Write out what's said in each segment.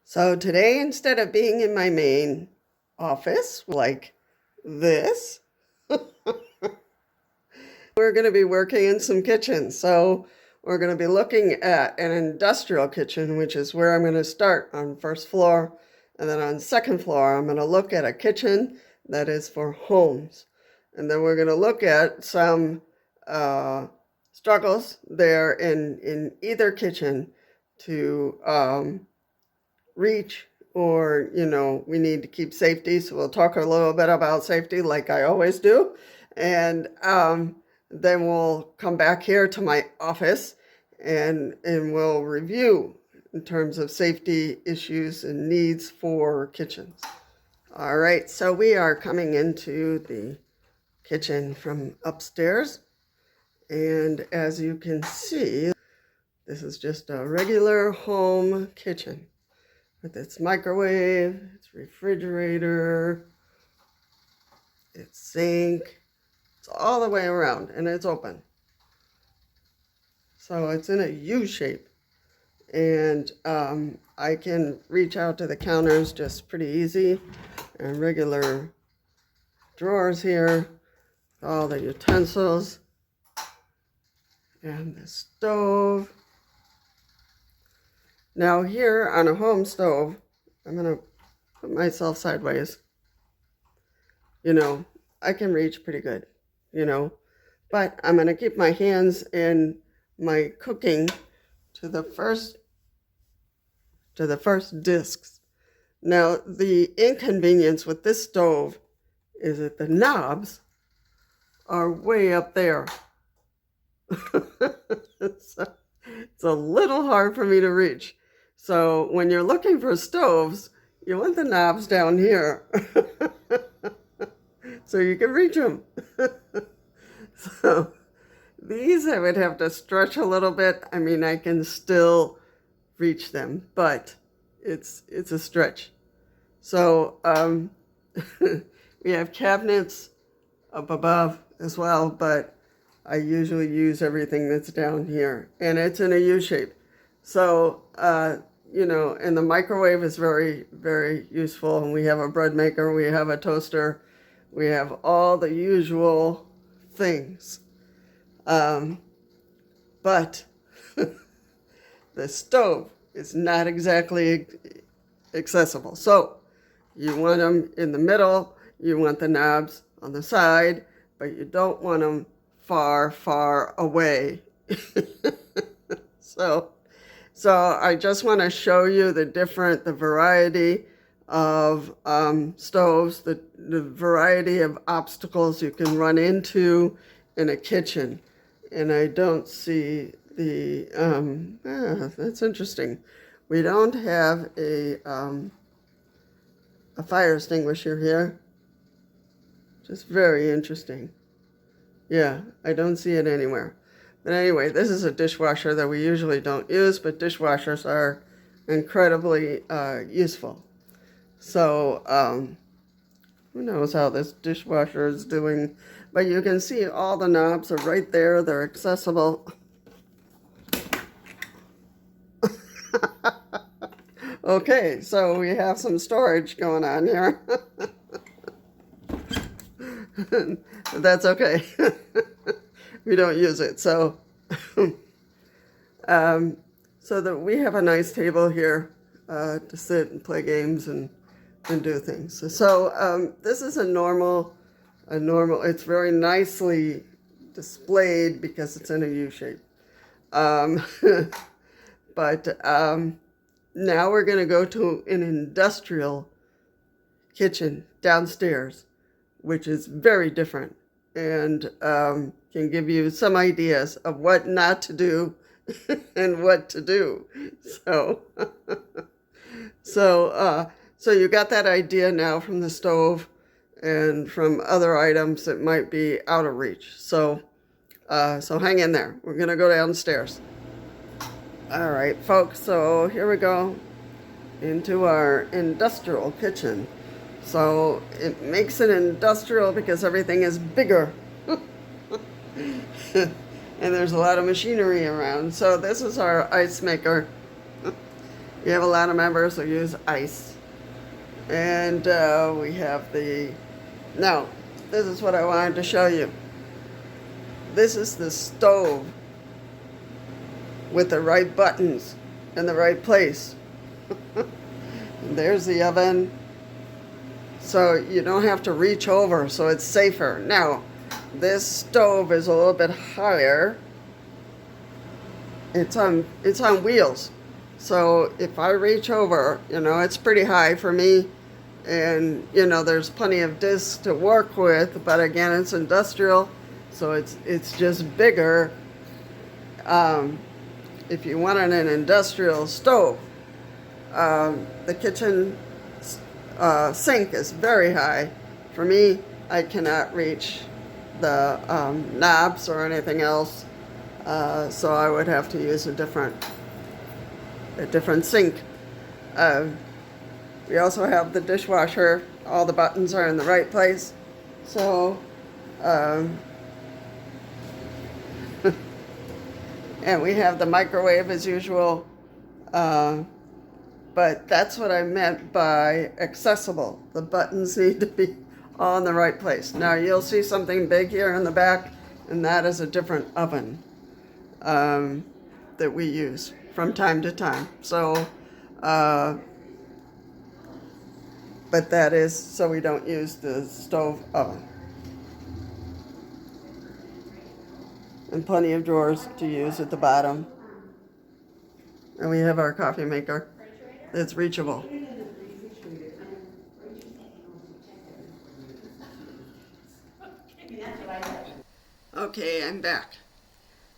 So today, instead of being in my main office like this, we're going to be working in some kitchens. So we're going to be looking at an industrial kitchen, which is where I'm going to start on first floor. And then on second floor, I'm going to look at a kitchen that is for homes. And then we're going to look at some struggles there in either kitchen to reach, or we need to keep safety, so we'll talk a little bit about safety like I always do. And then we'll come back here to my office and we'll review in terms of safety issues and needs for kitchens. All right, so we are coming into the kitchen from upstairs, and as you can see, this is just a regular home kitchen with its microwave, its refrigerator, its sink. It's all the way around, and it's open. So it's in a U shape, and I can reach out to the counters just pretty easy, and regular drawers here, all the utensils, and the stove. Now here on a home stove, I'm going to put myself sideways. I can reach pretty good, but I'm going to keep my hands in my cooking to the first discs. Now, the inconvenience with this stove is that the knobs are way up there. It's a little hard for me to reach. So when you're looking for stoves, you want the knobs down here so you can reach them. So these I would have to stretch a little bit. I mean, I can still reach them, but it's a stretch. So we have cabinets up above as well, but I usually use everything that's down here, and it's in a U shape. So, and the microwave is very, very useful. And we have a bread maker, we have a toaster, we have all the usual things. But the stove is not exactly accessible. So you want them in the middle, you want the knobs on the side, but you don't want them far, far away. So I just want to show you the variety of stoves, the variety of obstacles you can run into in a kitchen. And I don't see that's interesting. We don't have a fire extinguisher here. Just very interesting. Yeah, I don't see it anywhere. But anyway, this is a dishwasher that we usually don't use, but dishwashers are incredibly useful. So who knows how this dishwasher is doing, but you can see all the knobs are right there. They're accessible. Okay, so we have some storage going on here. That's okay. We don't use it. So so that we have a nice table here to sit and play games and do things. So this is a normal, it's very nicely displayed because it's in a U shape. But now we're going to go to an industrial kitchen downstairs, which is very different, and can give you some ideas of what not to do and what to do. So you got that idea now from the stove and from other items that might be out of reach. So hang in there. We're going to go downstairs. All right, folks, so here we go into our industrial kitchen. So it makes it industrial because everything is bigger. And there's a lot of machinery around. So this is our ice maker. We have a lot of members who use ice. And we have now, this is what I wanted to show you. This is the stove with the right buttons in the right place. And there's the oven. So you don't have to reach over, so it's safer. Now, this stove is a little bit higher. It's on wheels. So if I reach over, it's pretty high for me. And, there's plenty of discs to work with, but again, it's industrial, so it's just bigger. If you wanted an industrial stove, the kitchen sink is very high. For me, I cannot reach the knobs or anything else, so I would have to use a different sink. We also have the dishwasher. All the buttons are in the right place. So, and we have the microwave as usual. But that's what I meant by accessible. The buttons need to be all in the right place. Now you'll see something big here in the back, and that is a different oven that we use from time to time. So, but that is so we don't use the stove oven. And plenty of drawers to use at the bottom. And we have our coffee maker that's reachable. Okay, I'm back.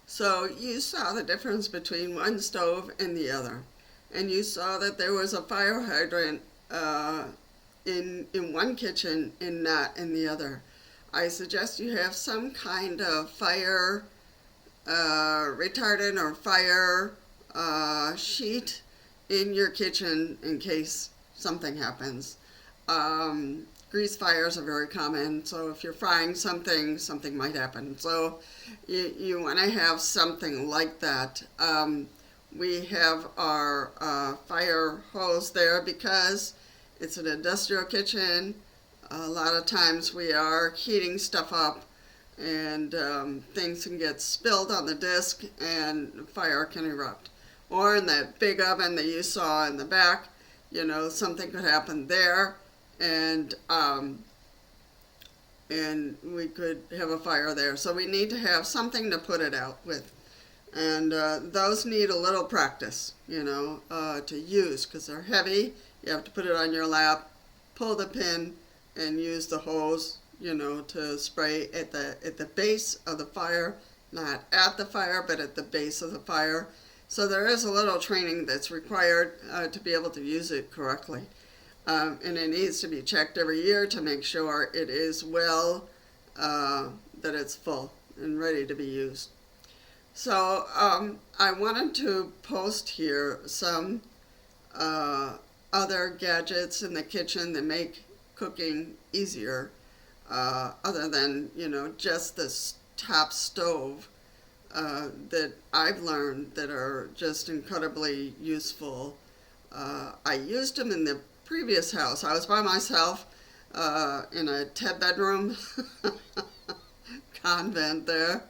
So you saw the difference between one stove and the other. And you saw that there was a fire hydrant in one kitchen and not in the other. I suggest you have some kind of fire retardant or fire sheet in your kitchen in case something happens. Grease fires are very common, so if you're frying something might happen. So you want to have something like that. We have our fire hose there because it's an industrial kitchen. A lot of times we are heating stuff up and things can get spilled on the disc and fire can erupt. Or in that big oven that you saw in the back, something could happen there and we could have a fire there. So we need to have something to put it out with. And those need a little practice, to use because they're heavy. You have to put it on your lap, pull the pin, and use the hose, to spray at the base of the fire, not at the fire, but at the base of the fire. So there is a little training that's required to be able to use it correctly. And it needs to be checked every year to make sure it is that it's full and ready to be used. So I wanted to post here some other gadgets in the kitchen that make cooking easier, other than, just this top stove that I've learned that are just incredibly useful. I used them in the previous house. I was by myself in a 10-bedroom convent there,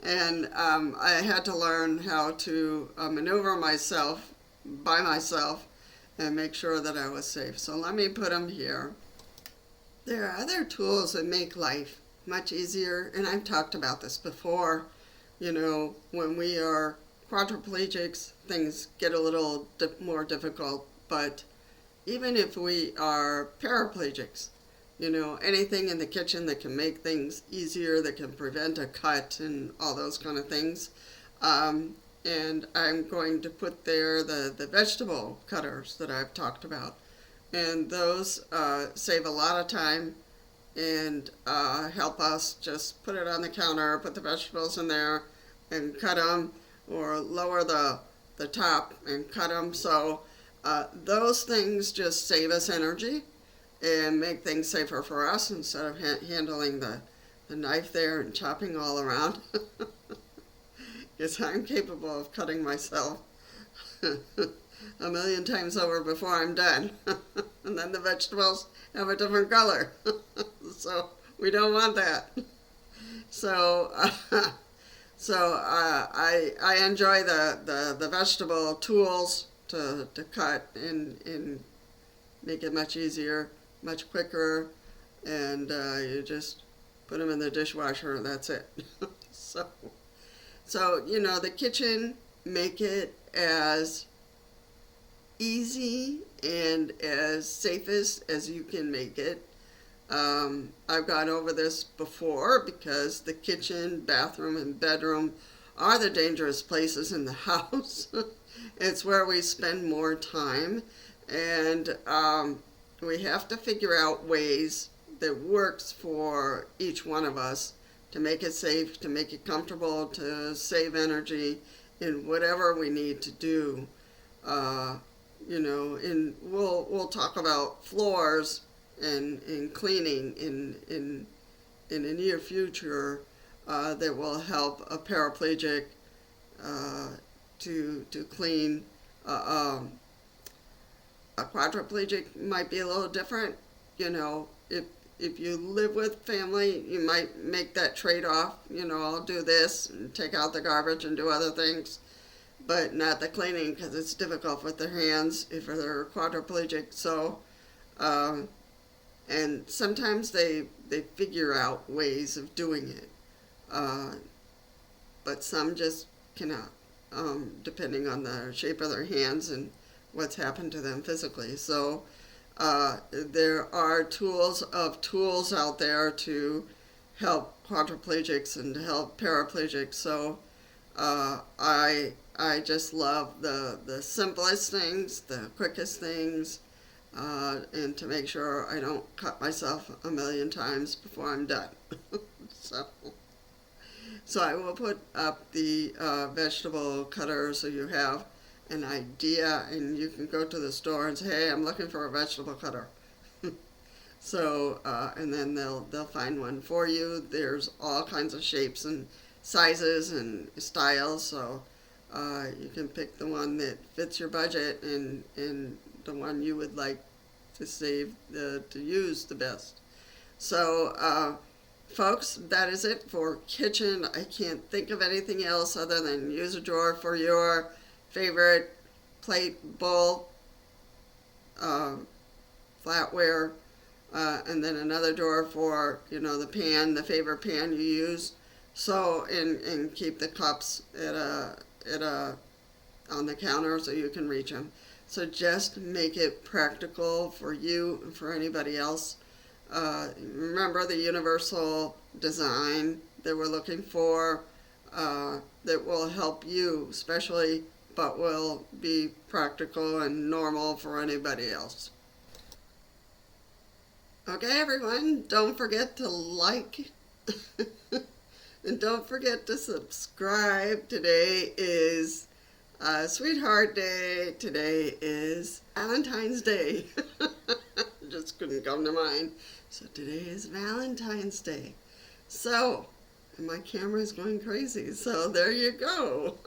and I had to learn how to maneuver myself by myself and make sure that I was safe. So let me put them here. There are other tools that make life much easier, and I've talked about this before. When we are quadriplegics, things get a little more difficult, but even if we are paraplegics, anything in the kitchen that can make things easier, that can prevent a cut and all those kind of things. And I'm going to put there the vegetable cutters that I've talked about. And those save a lot of time and help us just put it on the counter, put the vegetables in there and cut them, or lower the top and cut them. So those things just save us energy and make things safer for us instead of handling the knife there and chopping all around. Because I'm capable of cutting myself. a million times over before I'm done. And then the vegetables have a different color. So we don't want that. So, I enjoy the vegetable tools to cut and make it much easier, much quicker, and you just put them in the dishwasher and that's it. so, the kitchen, make it as easy and as safest as you can make it. I've gone over this before because the kitchen, bathroom, and bedroom are the dangerous places in the house. It's where we spend more time, and we have to figure out ways that works for each one of us to make it safe, to make it comfortable, to save energy in whatever we need to do. And we'll talk about floors and cleaning in the near future that will help a paraplegic to clean. A quadriplegic might be a little different. If you live with family, you might make that trade-off. I'll do this and take out the garbage and do other things, but not the cleaning because it's difficult with their hands if they're quadriplegic. So, and sometimes they figure out ways of doing it, but some just cannot, depending on the shape of their hands and what's happened to them physically. So there are tools out there to help quadriplegics and to help paraplegics. So I just love the simplest things, the quickest things, and to make sure I don't cut myself a million times before I'm done. So I will put up the vegetable cutter so you have an idea, and you can go to the store and say, hey, I'm looking for a vegetable cutter. So, and then they'll find one for you. There's all kinds of shapes and sizes and styles, so you can pick the one that fits your budget and the one you would like to save, to use the best. So, folks, that is it for kitchen. I can't think of anything else other than use a drawer for your favorite plate, bowl, flatware, and then another drawer for, the pan, the favorite pan you use. So, and keep the cups on the counter so you can reach them. So just make it practical for you and for anybody else. Remember the universal design that we're looking for, that will help you especially, but will be practical and normal for anybody else. Okay, everyone, don't forget to like and don't forget to subscribe. Today is Sweetheart Day. Today is Valentine's Day. Just couldn't come to mind. So today is Valentine's Day. So, and my camera is going crazy. So there you go.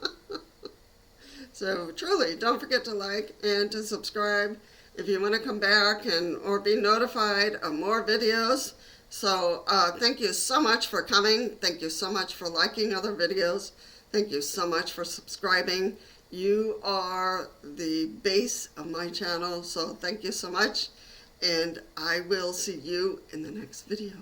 So truly, don't forget to like and to subscribe if you want to come back or be notified of more videos. So thank you so much for coming. Thank you so much for liking other videos. Thank you so much for subscribing. You are the base of my channel, so thank you so much. And I will see you in the next video.